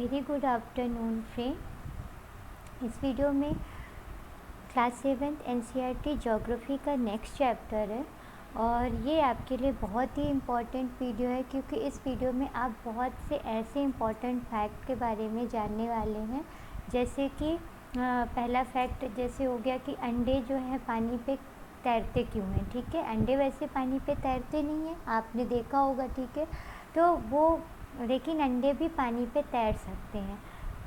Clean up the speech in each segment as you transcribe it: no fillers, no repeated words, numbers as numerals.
Very good afternoon friend. इस video में class 7th NCERT geography का नेक्स्ट चैप्टर है और ये आपके लिए बहुत ही इम्पॉर्टेंट वीडियो है क्योंकि इस वीडियो में आप बहुत से ऐसे इम्पॉर्टेंट फैक्ट के बारे में जानने वाले हैं। जैसे कि पहला फैक्ट जैसे हो गया कि अंडे जो है पानी पे तैरते क्यों हैं। ठीक है, अंडे वैसे पानी पे तैरते नहीं हैं, आपने देखा होगा। ठीक है, तो वो लेकिन अंडे भी पानी पे तैर सकते हैं।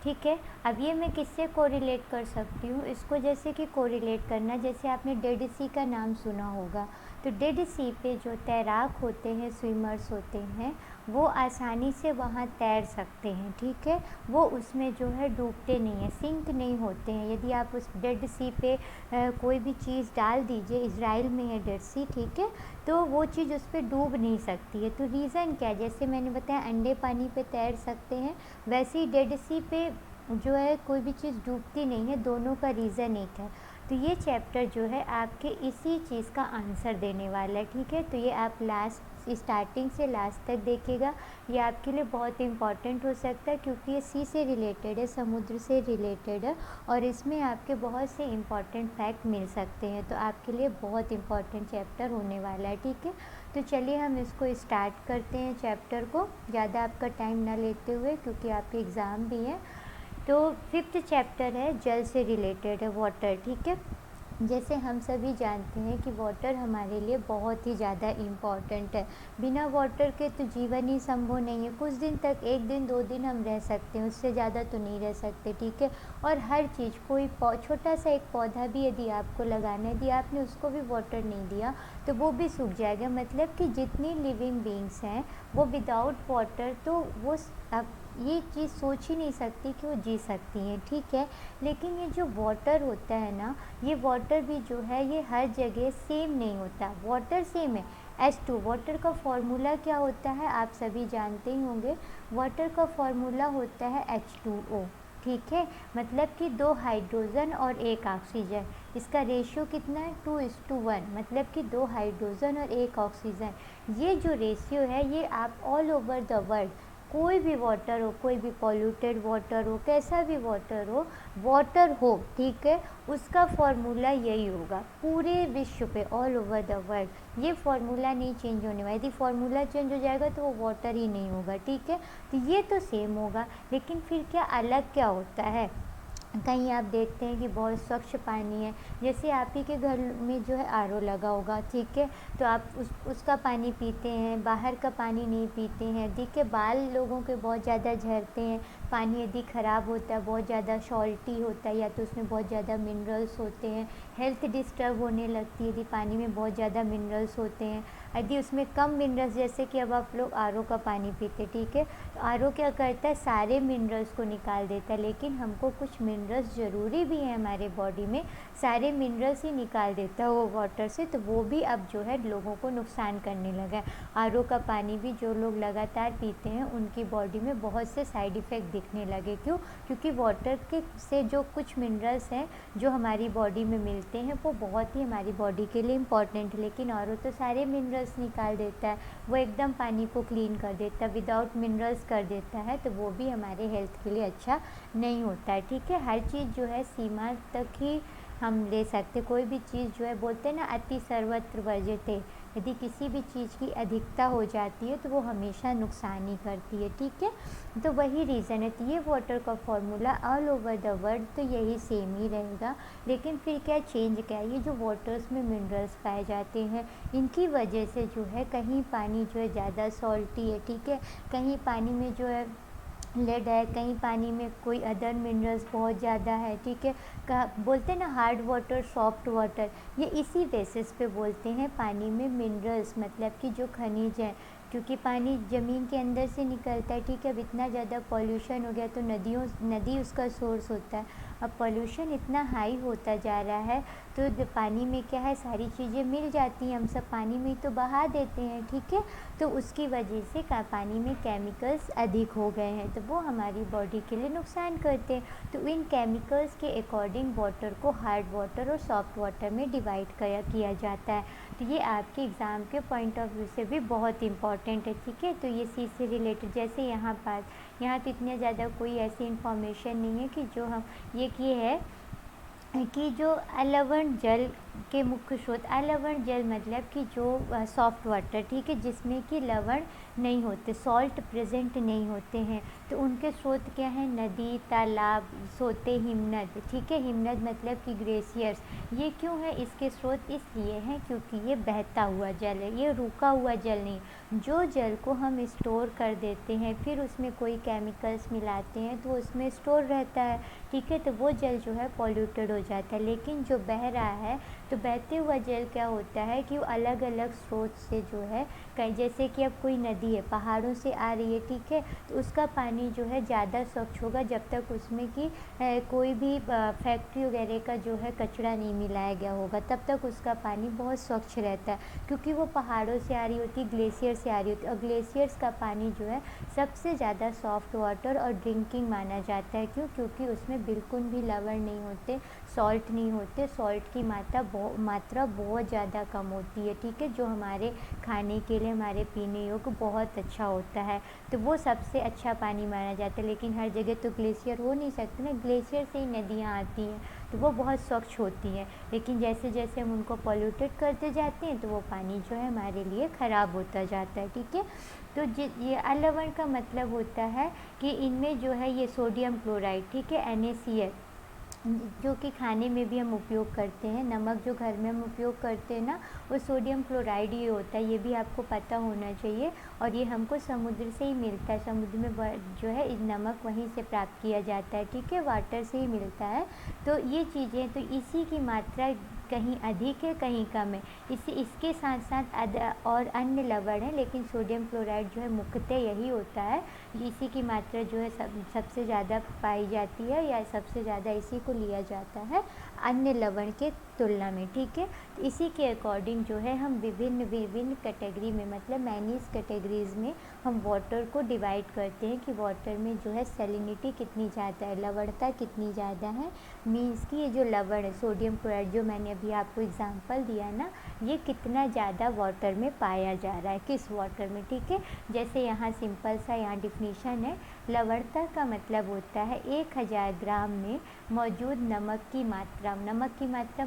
ठीक है, अब ये मैं किससे कोरिलेट कर सकती हूँ, इसको जैसे कि कोरिलेट करना, जैसे आपने डेड सी का नाम सुना होगा। तो डेड सी पे जो तैराक होते हैं, स्विमर्स होते हैं, वो आसानी से वहाँ तैर सकते हैं। ठीक है, वो उसमें जो है डूबते नहीं हैं, सिंक नहीं होते हैं। यदि आप उस डेड सी पे कोई भी चीज़ डाल दीजिए, इज़राइल में है डेड सी, ठीक है, तो वो चीज़ उस पर डूब नहीं सकती है। तो रीज़न क्या है, जैसे मैंने बताया अंडे पानी पे तैर सकते हैं, वैसे ही डेड सी पे जो है कोई भी चीज़ डूबती नहीं है। दोनों का रीज़न एक है। तो ये चैप्टर जो है आपके इसी चीज़ का आंसर देने वाला है। ठीक है, तो ये आप स्टार्टिंग से लास्ट तक देखिएगा। ये आपके लिए बहुत इंपॉर्टेंट हो सकता है क्योंकि ये सी से रिलेटेड है, समुद्र से रिलेटेड है और इसमें आपके बहुत से इम्पॉर्टेंट फैक्ट मिल सकते हैं। तो आपके लिए बहुत इम्पॉर्टेंट चैप्टर होने वाला है। ठीक है, तो चलिए हम इसको स्टार्ट करते हैं चैप्टर को, ज़्यादा आपका टाइम ना लेते हुए क्योंकि आपके एग्ज़ाम भी है। तो 5th चैप्टर है, जल से रिलेटेड है, वाटर। ठीक है, जैसे हम सभी जानते हैं कि वाटर हमारे लिए बहुत ही ज़्यादा इम्पॉर्टेंट है। बिना वाटर के तो जीवन ही संभव नहीं है। कुछ दिन तक, 1 दिन 2 दिन हम रह सकते हैं, उससे ज़्यादा तो नहीं रह सकते। ठीक है, और हर चीज़, कोई छोटा सा एक पौधा भी यदि आपको लगाना है, यदि आपने उसको भी वाटर नहीं दिया तो वो भी सूख जाएगा। मतलब कि जितनी लिविंग बींग्स हैं वो विदाउट वाटर, तो वो अब ये चीज़ सोच ही नहीं सकती कि वो जी सकती हैं। ठीक है, लेकिन ये जो वाटर होता है ना, ये वाटर भी जो है ये हर जगह सेम नहीं होता। वाटर सेम है, H2। वाटर का फॉर्मूला क्या होता है आप सभी जानते ही होंगे। वाटर का फॉर्मूला होता है H2O। ठीक है, मतलब कि 2 हाइड्रोजन और 1 ऑक्सीजन। इसका रेशियो कितना है, 2:1, मतलब कि 2 हाइड्रोजन और 1 ऑक्सीजन। ये जो रेशियो है ये आप ऑल ओवर द वर्ल्ड, कोई भी वाटर हो, कोई भी पॉल्यूटेड वाटर हो, कैसा भी वाटर हो, ठीक है, उसका फॉर्मूला यही होगा पूरे विश्व पे, ऑल ओवर द वर्ल्ड। ये फॉर्मूला नहीं चेंज होने वाला। यदि फॉर्मूला चेंज हो जाएगा तो वो वाटर ही नहीं होगा। ठीक है, तो ये तो सेम होगा, लेकिन फिर क्या अलग क्या होता है। कहीं आप देखते हैं कि बहुत स्वच्छ पानी है, जैसे आप ही के घर में जो है आरओ लगा होगा। ठीक है, तो आप उसका पानी पीते हैं, बाहर का पानी नहीं पीते हैं। ठीक है, बाल लोगों के बहुत ज़्यादा झड़ते हैं, पानी यदि ख़राब होता है, बहुत ज़्यादा सॉल्टी होता है या तो उसमें बहुत ज़्यादा मिनरल्स होते हैं, हेल्थ डिस्टर्ब होने लगती है यदि पानी में बहुत ज़्यादा मिनरल्स होते हैं। यदि उसमें कम मिनरल्स, जैसे कि अब आप लोग आरओ का पानी पीते, ठीक है, तो आरओ क्या करता है, सारे मिनरल्स को निकाल देता है, लेकिन हमको कुछ मिनरल्स ज़रूरी भी हैं हमारे बॉडी में, सारे मिनरल्स ही निकाल देता है वो वाटर से। तो वो भी अब जो है लोगों को नुकसान करने लगा है। आरओ का पानी भी जो लोग लगातार पीते हैं उनकी बॉडी में बहुत से साइड इफ़ेक्ट दिखने लगे। क्यों? क्योंकि वाटर के से जो कुछ मिनरल्स हैं जो हमारी बॉडी में मिलते हैं वो बहुत ही हमारी बॉडी के लिए इम्पॉर्टेंट है, लेकिन आरओ तो सारे मिनरल्स निकाल देता है, वो एकदम पानी को क्लीन कर देता है, विदाउट मिनरल्स कर देता है, तो वो भी हमारे हेल्थ के लिए अच्छा नहीं होता है। ठीक है, हर चीज़ जो है सीमा तक ही हम ले सकते। कोई भी चीज़ जो है, बोलते हैं ना, अति सर्वत्र वर्ज्यते। यदि किसी भी चीज़ की अधिकता हो जाती है तो वो हमेशा नुकसान ही करती है। ठीक है, तो वही रीज़न है। तो ये वाटर का formula all over the world तो यही सेम ही रहेगा, लेकिन फिर क्या चेंज क्या है, ये जो वाटर्स में मिनरल्स पाए जाते हैं इनकी वजह से जो है कहीं पानी जो है ज़्यादा सॉल्टी है। ठीक है, कहीं पानी में जो है लेड है, कहीं पानी में कोई अदर मिनरल्स बहुत ज़्यादा है। ठीक है, बोलते हैं ना हार्ड वाटर, सॉफ्ट वाटर, ये इसी बेसिस पे बोलते हैं पानी में मिनरल्स, मतलब कि जो खनिज हैं, क्योंकि पानी ज़मीन के अंदर से निकलता है। ठीक है, अब इतना ज़्यादा पॉल्यूशन हो गया तो नदी उसका सोर्स होता है। अब पॉल्यूशन इतना हाई होता जा रहा है तो पानी में क्या है, सारी चीज़ें मिल जाती हैं, हम सब पानी में तो बहा देते हैं, ठीक है। तो उसकी वजह से पानी में केमिकल्स अधिक हो गए हैं, तो वो हमारी बॉडी के लिए नुकसान करते हैं। तो इन केमिकल्स के अकॉर्डिंग वाटर को हार्ड वाटर और सॉफ्ट वाटर में डिवाइड किया जाता है। तो ये आपके एग्ज़ाम के पॉइंट ऑफ व्यू से भी बहुत इंपॉर्टेंट है, ठीक है। तो ये सी से रिलेटेड, जैसे यहाँ तो इतने ज़्यादा कोई ऐसी इंफॉर्मेशन नहीं है कि जो हम ये है कि जो अलवण जल के मुख्य स्रोत, अलवण जल मतलब कि जो सॉफ्ट वाटर, ठीक है, जिसमें कि लवण नहीं होते, सॉल्ट प्रेजेंट नहीं होते हैं, तो उनके स्रोत क्या है, नदी, तालाब, सोते, हिमनद, ठीक है। हिमनद मतलब कि ग्लेशियर्स। ये क्यों है, इसके स्रोत इसलिए हैं क्योंकि ये बहता हुआ जल है, ये रुका हुआ जल नहीं। जो जल को हम स्टोर कर देते हैं, फिर उसमें कोई केमिकल्स मिलाते हैं तो उसमें स्टोर रहता है, ठीक है, तो वो जल जो है पॉल्यूटेड हो जाता है। लेकिन जो बह रहा है, तो बहते हुआ जल क्या होता है कि वो अलग अलग स्रोत से जो है, कहीं जैसे कि अब कोई नदी है, पहाड़ों से आ रही है, ठीक है, तो उसका पानी जो है ज़्यादा स्वच्छ होगा जब तक उसमें कि कोई भी फैक्ट्री वगैरह का जो है कचरा नहीं मिलाया गया होगा, तब तक उसका पानी बहुत स्वच्छ रहता है, क्योंकि वो पहाड़ों से आ रही होती, ग्लेशियर से आ रही होती। और ग्लेशियर्स का पानी जो है सबसे ज़्यादा सॉफ्ट वाटर और ड्रिंकिंग माना जाता है। क्यों? क्योंकि उसमें बिल्कुल भी लवण नहीं होते, सॉल्ट नहीं होते, सॉल्ट की मात्रा बहुत ज़्यादा कम होती है, ठीक है, जो हमारे खाने के लिए, हमारे पीने योग्य बहुत अच्छा होता है। तो वो सबसे अच्छा पानी माना जाता है। लेकिन हर जगह तो ग्लेशियर हो नहीं सकते ना, ग्लेशियर से ही नदियाँ आती हैं, तो वो बहुत स्वच्छ होती हैं। लेकिन जैसे जैसे हम उनको पॉल्यूटेड करते जाते हैं तो वो पानी जो है हमारे लिए ख़राब होता जाता है, ठीक है। तो ये अलवण का मतलब होता है कि इनमें जो है ये सोडियम क्लोराइड, ठीक है, NaCl, जो कि खाने में भी हम उपयोग करते हैं, नमक जो घर में हम उपयोग करते हैं ना, वो सोडियम क्लोराइड ही होता है, ये भी आपको पता होना चाहिए। और ये हमको समुद्र से ही मिलता है, समुद्र में जो है नमक वहीं से प्राप्त किया जाता है, ठीक है, वाटर से ही मिलता है। तो ये चीज़ें, तो इसी की मात्रा कहीं अधिक है, कहीं कम है। इसके साथ साथ और अन्य लवण है, लेकिन सोडियम क्लोराइड जो है मुख्यतः यही होता है, इसी की मात्रा जो है सबसे ज़्यादा पाई जाती है, या सबसे ज़्यादा इसी को लिया जाता है अन्य लवण के तुलना में, ठीक है। तो इसी के अकॉर्डिंग जो है हम विभिन्न कैटेगरी में, मतलब मैनीज कैटेगरीज़ में हम वाटर को डिवाइड करते हैं कि वाटर में जो है सैलिनिटी कितनी ज़्यादा है, लवणता कितनी ज़्यादा है। मीन्स कि ये जो लवण है, सोडियम क्लोराइड, जो मैंने अभी आपको एग्जांपल दिया ना, ये कितना ज़्यादा वाटर में पाया जा रहा है, किस वाटर में, ठीक है। जैसे यहाँ सिंपल सा यहाँ डिफिनीशन है, लवणता का मतलब होता है 1000 ग्राम में मौजूद नमक की मात्रा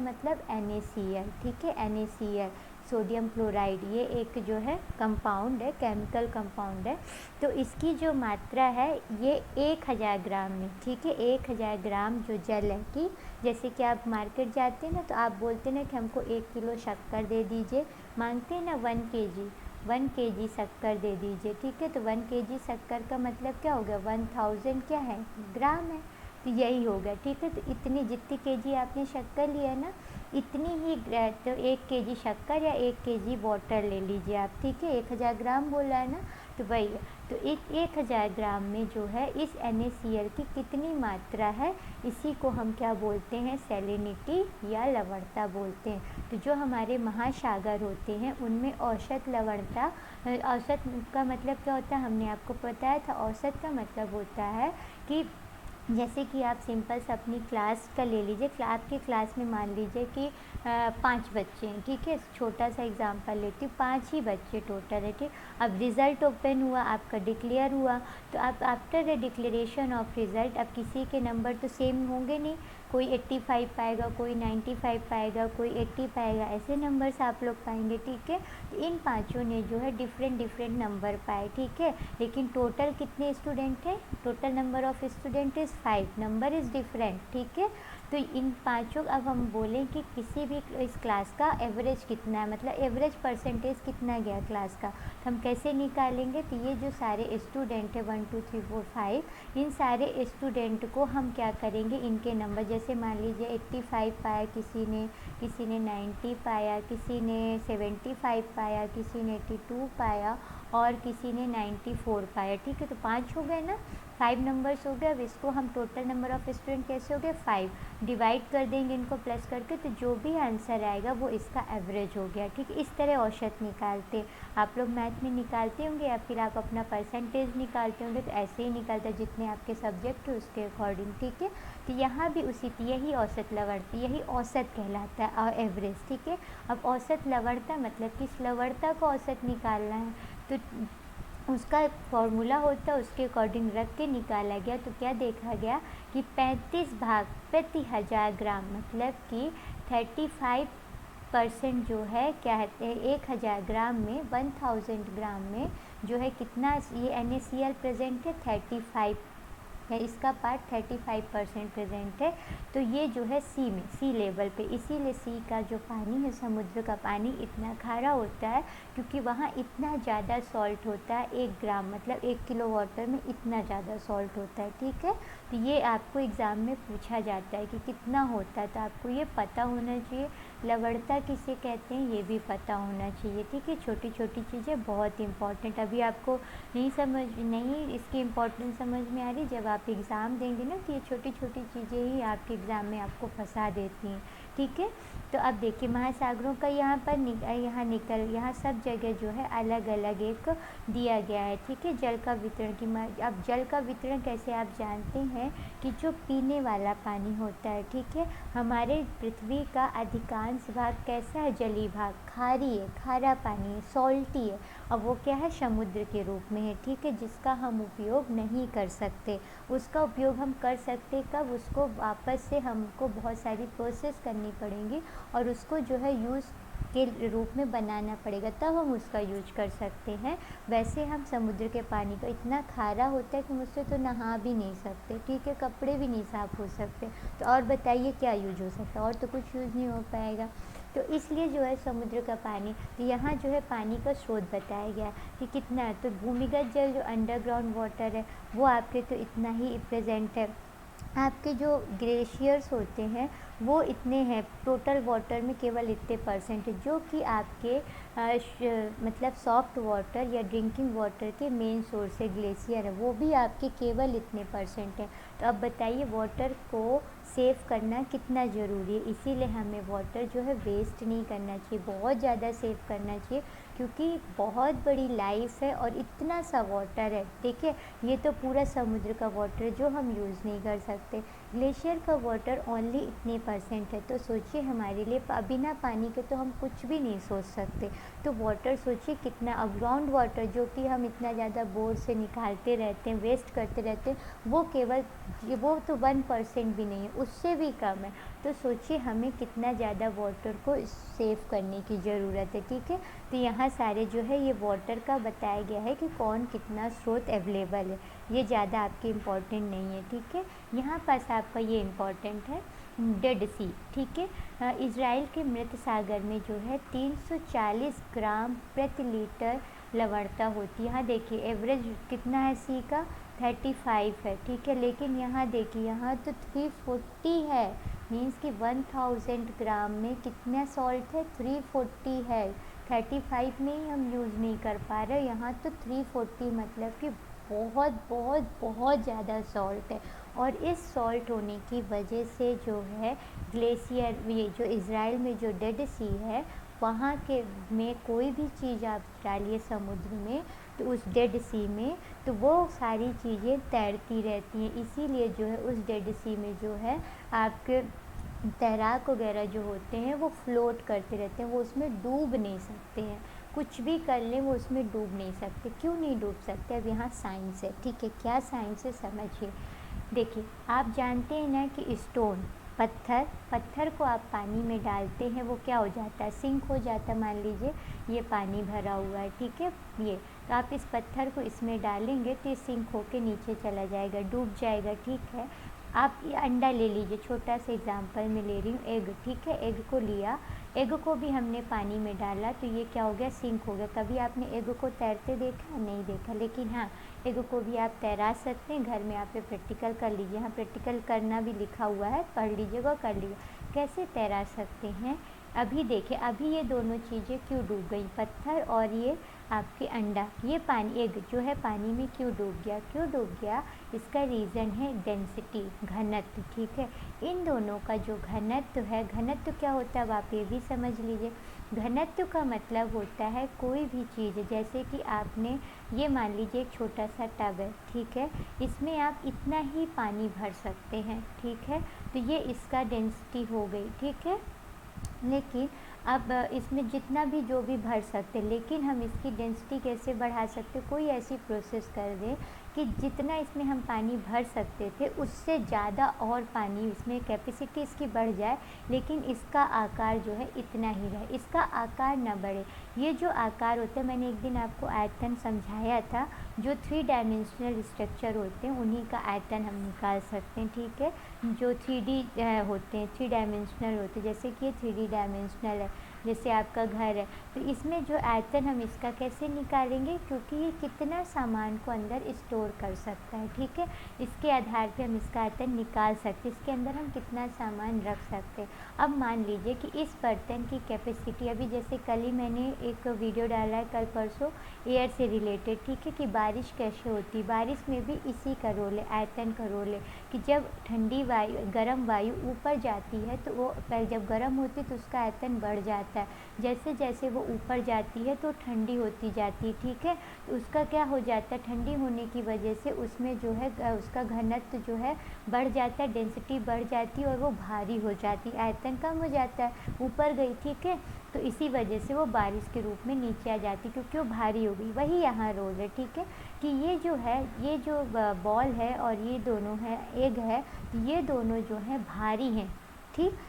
मतलब NaCl, ठीक है, NaCl, सोडियम क्लोराइड, ये एक जो है कंपाउंड है, केमिकल कंपाउंड है। तो इसकी जो मात्रा है ये 1000 ग्राम में, ठीक है, 1000 ग्राम जो जल है, कि जैसे कि आप मार्केट जाते हैं ना, तो आप बोलते हैं ना कि हमको 1 किलो शक्कर दे दीजिए, मांगते हैं ना 1 kg शक्कर दे दीजिए, ठीक है। तो 1 kg शक्कर का मतलब क्या हो गया, 1000 क्या है, ग्राम है, तो यही हो गया, ठीक है। तो इतनी जितनी केजी आपने शक्कर लिया है ना, इतनी ही तो 1 kg शक्कर या 1 kg वाटर ले लीजिए आप, ठीक है, 1000 ग्राम बोला है ना, तो वही है। तो 1000 ग्राम में जो है इस NaCl की कितनी मात्रा है, इसी को हम क्या बोलते हैं, सैलिनिटी या लवणता बोलते हैं। तो जो हमारे महासागर होते हैं उनमें औसत लवणता, औसत का मतलब क्या होता है, हमने आपको बताया था, औसत का मतलब होता है कि जैसे कि आप सिंपल से अपनी क्लास का ले लीजिए, आपके क्लास में मान लीजिए कि 5 बच्चे हैं, ठीक है, छोटा सा एग्जांपल लेती हूँ, 5 ही बच्चे टोटल है, ठीक। अब रिज़ल्ट ओपन हुआ, आपका डिक्लेयर हुआ, तो आप after the declaration of result, अब किसी के नंबर तो सेम होंगे नहीं, कोई 85 पाएगा, कोई 95 पाएगा, कोई 80 पाएगा, ऐसे नंबर्स आप लोग पाएंगे, ठीक है। तो इन पाँचों ने जो है डिफरेंट नंबर पाए, ठीक है, लेकिन टोटल कितने स्टूडेंट हैं, total number of student is 5, number is different, ठीक है। तो इन पाँचों, अब हम बोलें कि किसी भी इस क्लास का एवरेज कितना है, मतलब एवरेज परसेंटेज कितना गया क्लास का, तो हम कैसे निकालेंगे, तो ये जो सारे स्टूडेंट है 1 2 3 4 5, इन सारे स्टूडेंट को हम क्या करेंगे, इनके नंबर, जैसे मान लीजिए 85 पाया किसी ने 90 पाया, किसी ने 75 पाया, किसी ने 82 पाया, और किसी ने 94 पाया। ठीक है, तो 5 हो गए ना, 5 नंबर्स हो गए। अब इसको हम टोटल नंबर ऑफ़ स्टूडेंट कैसे हो गए 5, डिवाइड कर देंगे इनको प्लस करके, तो जो भी आंसर आएगा वो इसका एवरेज हो गया। ठीक है, इस तरह औसत निकालते आप लोग मैथ में निकालते होंगे, या फिर आप अपना परसेंटेज निकालते होंगे, तो ऐसे ही निकालते हैं जितने आपके सब्जेक्ट है उसके अकॉर्डिंग। ठीक है, तो यहाँ भी उसी यही औसत लवणता, यही औसत कहलाता है और एवरेज। ठीक है, अब औसत लवणता मतलब किस लवणता को औसत निकालना है, तो उसका एक फॉर्मूला होता है, उसके अकॉर्डिंग रख के निकाला गया। तो क्या देखा गया कि 35 भाग प्रति 1000 ग्राम, मतलब कि 35% जो है क्या कहते हैं 1000 ग्राम में, 1000 ग्राम में जो है कितना ये NaCl प्रेजेंट है 35 है, इसका पार्ट 35% प्रेजेंट है। तो ये जो है सी में, सी लेवल पे, इसीलिए सी का जो पानी है, समुद्र का पानी इतना खारा होता है क्योंकि वहाँ इतना ज़्यादा सॉल्ट होता है। 1 ग्राम मतलब 1 किलो वाटर में इतना ज़्यादा सॉल्ट होता है। ठीक है, तो ये आपको एग्ज़ाम में पूछा जाता है कि कितना होता है, तो आपको ये पता होना चाहिए। लवणता किसे कहते हैं ये भी पता होना चाहिए। ठीक है, छोटी छोटी चीज़ें बहुत इंपॉर्टेंट, अभी आपको नहीं इसकी इम्पोर्टेंस समझ में आ रही, जब आप एग्ज़ाम देंगे ना तो ये छोटी छोटी चीज़ें ही आपके एग्ज़ाम में आपको फंसा देती हैं। ठीक है, तो अब देखिए महासागरों का यहाँ पर यहाँ सब जगह जो है अलग अलग एक दिया गया है। ठीक है, जल का वितरण की अब जल का वितरण कैसे आप जानते हैं कि जो पीने वाला पानी होता है, ठीक है, हमारे पृथ्वी का अधिकांश भाग कैसा है, जलीय भाग, खारी है, खारा पानी है, सॉल्टी है। अब वो क्या है, समुद्र के रूप में है। ठीक है, जिसका हम उपयोग नहीं कर सकते, उसका उपयोग हम कर सकते कब, उसको वापस से हमको बहुत सारी प्रोसेस करनी पड़ेंगी और उसको जो है यूज़ के रूप में बनाना पड़ेगा, तब हम उसका यूज कर सकते हैं। वैसे हम समुद्र के पानी का इतना खारा होता है कि हम उससे तो नहा भी नहीं सकते। ठीक है, कपड़े भी नहीं साफ़ हो सकते, तो और बताइए क्या यूज हो सकता है, और तो कुछ यूज़ नहीं हो पाएगा। तो इसलिए जो है समुद्र का पानी, तो यहाँ जो है पानी का स्रोत बताया गया कि कितना है, तो भूमिगत जल जो अंडरग्राउंड वाटर है वो आपके तो इतना ही प्रेजेंट है। आपके जो ग्लेशियर्स होते हैं वो इतने हैं, टोटल वाटर में केवल इतने परसेंट है, जो कि आपके मतलब सॉफ्ट वाटर या ड्रिंकिंग वाटर के मेन सोर्स है, ग्लेशियर है, वो भी आपके केवल इतने परसेंट है। तो अब बताइए वाटर को सेव करना कितना ज़रूरी है, इसीलिए हमें वाटर जो है वेस्ट नहीं करना चाहिए, बहुत ज़्यादा सेव करना चाहिए, क्योंकि बहुत बड़ी लाइफ है और इतना सा वाटर है। देखिए, ये तो पूरा समुद्र का वाटर जो हम यूज़ नहीं कर सकते, ग्लेशियर का वाटर ओनली इतने परसेंट है। तो सोचिए हमारे लिए बिना पानी के तो हम कुछ भी नहीं सोच सकते। तो वाटर सोचिए कितना, अब ग्राउंड वाटर जो कि हम इतना ज़्यादा बोर से निकालते रहते हैं, वेस्ट करते रहते हैं, वो केवल वो तो 1% भी नहीं है, उससे भी कम है। तो सोचिए हमें कितना ज़्यादा वाटर को सेव करने की ज़रूरत है। ठीक है, तो यहाँ सारे जो है ये वाटर का बताया गया है कि कौन कितना स्रोत अवेलेबल है, ये ज़्यादा आपके इम्पॉर्टेंट नहीं है। ठीक है, यहाँ पास आपका ये इम्पॉर्टेंट है डेड सी। ठीक है, इजराइल के मृत सागर में जो है 340 ग्राम प्रति लीटर लवणता होती है। यहाँ देखिए एवरेज कितना है सी का, 35 है। ठीक है, लेकिन यहाँ देखिए यहाँ तो 340 है, मीन्स कि 1000 ग्राम में कितना सॉल्ट है, 340 है। 35 में ही हम यूज़ नहीं कर पा रहे, यहाँ तो 340 मतलब कि बहुत बहुत बहुत ज़्यादा सॉल्ट है। और इस सॉल्ट होने की वजह से जो है ग्लेशियर, ये जो इज़राइल में जो डेड सी है वहाँ के में कोई भी चीज़ आप डालिए समुद्र में, तो उस डेड सी में तो वो सारी चीज़ें तैरती रहती हैं। इसीलिए जो है उस डेड सी में जो है आपके तैराक वगैरह जो होते हैं वो फ्लोट करते रहते हैं, वो उसमें डूब नहीं सकते हैं, कुछ भी कर लें वो उसमें डूब नहीं सकते। क्यों नहीं डूब सकते, अब यहाँ साइंस है। ठीक है, क्या साइंस है समझिए। देखिए, आप जानते हैं ना कि स्टोन, पत्थर को आप पानी में डालते हैं, वो क्या हो जाता है, सिंक हो जाता है। मान लीजिए ये पानी भरा हुआ है, ठीक है, ये तो आप इस पत्थर को इसमें डालेंगे तो ये सिंक होके नीचे चला जाएगा, डूब जाएगा। ठीक है, आप ये अंडा ले लीजिए, छोटा सा एग्जांपल मैं ले रही हूँ, एग। ठीक है, एग को लिया, एग को भी हमने पानी में डाला तो ये क्या हो गया, सिंक हो गया। कभी आपने एग को तैरते देखा, नहीं देखा, लेकिन हाँ एग को भी आप तैरा सकते हैं। घर में आप ये प्रैक्टिकल कर लीजिए, यहाँ प्रैक्टिकल करना भी लिखा हुआ है, पढ़ लीजिएगा, कर लीजिए कैसे तैरा सकते हैं। अभी देखिए, अभी ये दोनों चीज़ें क्यों डूब गई, पत्थर और ये आपके अंडा, ये पानी एग जो है पानी में क्यों डूब गया, क्यों डूब गया, इसका रीज़न है डेंसिटी, घनत्व। ठीक है, इन दोनों का जो घनत्व है, घनत्व क्या होता है अब आप ये भी समझ लीजिए। घनत्व का मतलब होता है कोई भी चीज़, जैसे कि आपने ये मान लीजिए एक छोटा सा टब है, ठीक है, इसमें आप इतना ही पानी भर सकते हैं, ठीक है, तो ये इसका डेंसिटी हो गई, ठीक है। लेकिन अब इसमें जितना भी जो भी भर सकते, लेकिन हम इसकी डेंसिटी कैसे बढ़ा सकते, कोई ऐसी प्रोसेस कर दें कि जितना इसमें हम पानी भर सकते थे उससे ज़्यादा और पानी, इसमें कैपेसिटी इसकी बढ़ जाए, लेकिन इसका आकार जो है इतना ही रहे, इसका आकार ना बढ़े। ये जो आकार होता है, मैंने एक दिन आपको आयतन समझाया था, जो 3 डायमेंशनल स्ट्रक्चर होते हैं उन्हीं का आयतन हम निकाल सकते हैं, ठीक है। जो 3D होते हैं, 3 डायमेंशनल होते हैं, जैसे कि ये 3D डायमेंशनल है, जैसे आपका घर है, तो इसमें जो आयतन हम इसका कैसे निकालेंगे, क्योंकि ये कितना सामान को अंदर स्टोर कर सकता है, ठीक है, इसके आधार पे हम इसका आयतन निकाल सकते हैं, इसके अंदर हम कितना सामान रख सकते हैं। अब मान लीजिए कि इस बर्तन की कैपेसिटी, अभी जैसे कल ही मैंने एक वीडियो डाला है, कल परसों, एयर से रिलेटेड, ठीक है, कि बारिश कैसे होती है, बारिश में भी इसी का रोल है, आयतन का रोल है, कि जब ठंडी वायु, गर्म वायु ऊपर जाती है तो वो पहले जब गर्म होती है तो उसका आयतन बढ़ जाता है, जैसे जैसे वो ऊपर जाती है तो ठंडी होती जाती है, ठीक है, तो उसका क्या हो जाता है, ठंडी होने की वजह से उसमें जो है उसका घनत्व जो है बढ़ जाता है, डेंसिटी बढ़ जाती है और वो भारी हो जाती है, आयतन कम हो जाता है, ऊपर गई, ठीक है, तो इसी वजह से वो बारिश के रूप में नीचे आ जाती है, क्योंकि वो भारी हो गई। वही यहाँ रोल है, ठीक है, कि ये जो है, ये जो बॉल है और ये दोनों है एग है, ये दोनों जो है भारी हैं, ठीक,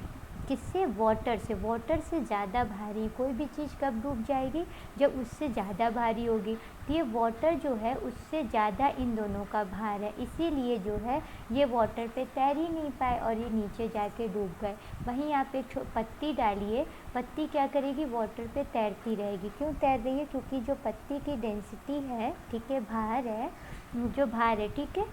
किससे, वाटर से, वाटर से ज़्यादा भारी। कोई भी चीज़ कब डूब जाएगी, जब उससे ज़्यादा भारी होगी, तो ये वाटर जो है उससे ज़्यादा इन दोनों का भार है, इसीलिए जो है ये वाटर पे तैर ही नहीं पाए और ये नीचे जाके डूब गए। वहीं आप एक पत्ती डालिए, पत्ती क्या करेगी, वाटर पे तैरती रहेगी, क्यों तैर रही है, क्योंकि जो पत्ती की डेंसिटी है, ठीक है, भार है, जो भार है, ठीक है,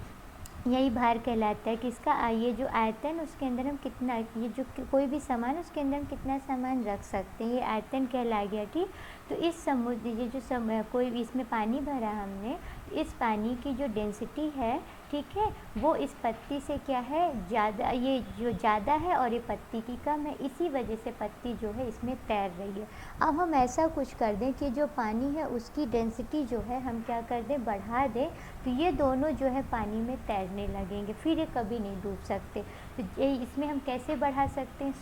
यही भार कहलाता है कि इसका ये जो आयतन, उसके अंदर हम कितना, ये जो कोई भी सामान उसके अंदर हम कितना सामान रख सकते हैं, ये आयतन कहला गया, ठीक। तो इस समुद्र, ये जो कोई भी इसमें पानी भरा हमने, इस पानी की जो डेंसिटी है, ठीक है, वो इस पत्ती से क्या है, ज़्यादा, ये जो ज़्यादा है और ये पत्ती की कम है, इसी वजह से पत्ती जो है इसमें तैर रही है। अब हम ऐसा कुछ कर दें कि जो पानी है उसकी डेंसिटी जो है हम क्या कर दें, बढ़ा दें, तो ये दोनों जो है पानी में तैरने लगेंगे, फिर ये कभी नहीं डूब सकते। तो ये इसमें हम कैसे बढ़ा सकते हैं,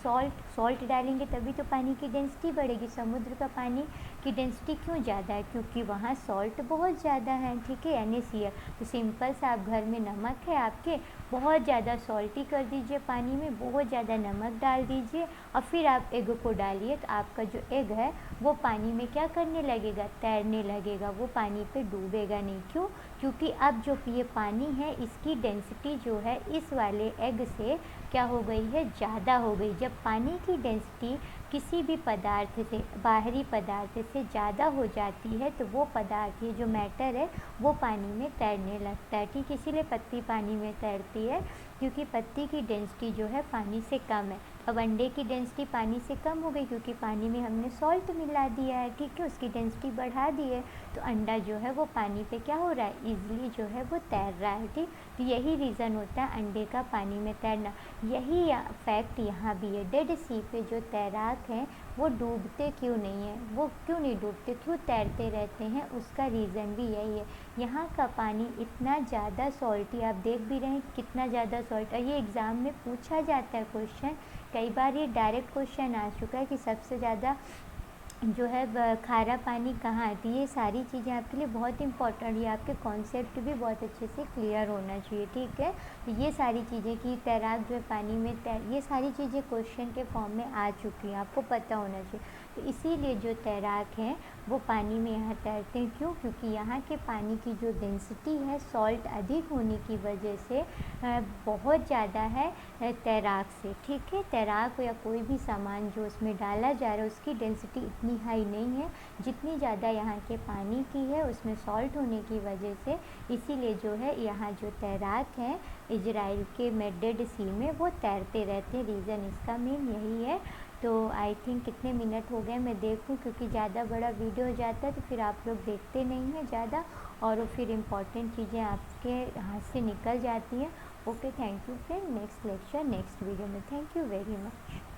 सॉल्ट डालेंगे तभी तो पानी की डेंसिटी बढ़ेगी। समुद्र का पानी की डेंसिटी क्यों ज़्यादा है, क्योंकि वहाँ सॉल्ट बहुत ज़्यादा है, ठीक है, NaCl। तो सिंपल सा, आप घर में नमक है आपके, बहुत ज़्यादा सॉल्टी कर दीजिए, पानी में बहुत ज़्यादा नमक डाल दीजिए और फिर आप एग को डालिए, तो आपका जो एग है वो पानी में क्या करने लगेगा, तैरने लगेगा, वो पानी पे डूबेगा नहीं। क्यों, क्योंकि अब जो ये पानी है इसकी डेंसिटी जो है इस वाले एग से क्या हो गई है, ज़्यादा हो गई। जब पानी की डेंसिटी किसी भी पदार्थ से, बाहरी पदार्थ से ज़्यादा हो जाती है तो वो पदार्थ, ये जो मैटर है वो पानी में तैरने लगता है, ठीक, इसीलिए पत्ती पानी में तैरती है, क्योंकि पत्ती की डेंसिटी जो है पानी से कम है। अब अंडे की डेंसिटी पानी से कम हो गई, क्योंकि पानी में हमने सॉल्ट मिला दिया है, ठीक है, उसकी डेंसिटी बढ़ा दी है, तो अंडा जो है वो पानी पे क्या हो रहा है, ईजिली जो है वो तैर रहा है, ठीक। तो यही रीज़न होता है अंडे का पानी में तैरना। यही फैक्ट यहाँ भी है, डेड सी पे जो तैराक हैं वो डूबते क्यों नहीं हैं, वो क्यों नहीं डूबते, क्यों तैरते रहते हैं, उसका रीज़न भी यही है। यहाँ का पानी इतना ज़्यादा सॉल्टी, आप देख भी रहे हैं कितना ज़्यादा सॉल्ट, और ये एग्ज़ाम में पूछा जाता है क्वेश्चन, कई बार ये डायरेक्ट क्वेश्चन आ चुका है कि सबसे ज़्यादा जो है खारा पानी कहाँ है। तो ये सारी चीज़ें आपके लिए बहुत इंपॉर्टेंट, ये आपके कॉन्सेप्ट भी बहुत अच्छे से क्लियर होना चाहिए, ठीक है। तो ये सारी चीज़ें कि तैराक जो है पानी में ये सारी चीज़ें क्वेश्चन के फॉर्म में आ चुकी हैं, आपको पता होना चाहिए। तो इसीलिए जो तैराक हैं वो पानी में यहाँ तैरते हैं, क्यों, क्योंकि यहाँ के पानी की जो डेंसिटी है सॉल्ट अधिक होने की वजह से बहुत ज़्यादा है तैराक से, ठीक है। तैराक या कोई भी सामान जो उसमें डाला जा रहा है उसकी डेंसिटी इतनी हाई नहीं है जितनी ज़्यादा यहाँ के पानी की है, उसमें सॉल्ट होने की वजह से। इसीलिए जो है यहाँ जो तैराक हैं इजराइल के डेड सी में वो तैरते रहते हैं, रीज़न इसका मेन यही है। तो आई थिंक कितने मिनट हो गए मैं देखूं, क्योंकि ज़्यादा बड़ा वीडियो हो जाता है तो फिर आप लोग देखते नहीं हैं ज़्यादा, और वो फिर इम्पॉर्टेंट चीज़ें आपके हाथ से निकल जाती हैं। Okay, thank you friend. Next lecture next video में। Thank you very much.